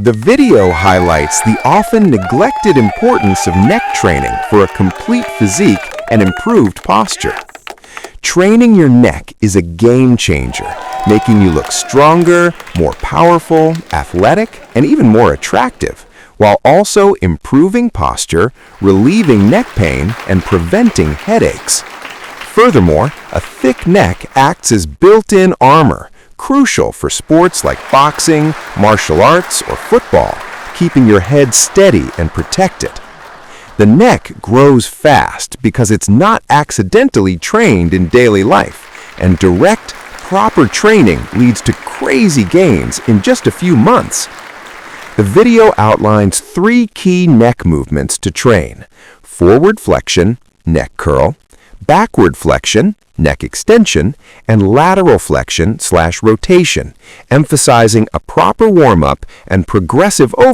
The video highlights the often neglected importance of neck training for a complete physique and improved posture. Training your neck is a game changer, making you look stronger, more powerful, athletic, and even more attractive, while also improving posture, relieving neck pain, and preventing headaches. Furthermore, a thick neck acts as built-in armor, crucial for sports like boxing, martial arts, or football, keeping your head steady and protected. The neck grows fast because it's not accidentally trained in daily life, and direct, proper training leads to crazy gains in just a few months. The video outlines 3 key neck movements to train: forward flexion, neck curl; backward flexion, neck extension; and lateral flexion/rotation, emphasizing a proper warm-up and progressive overload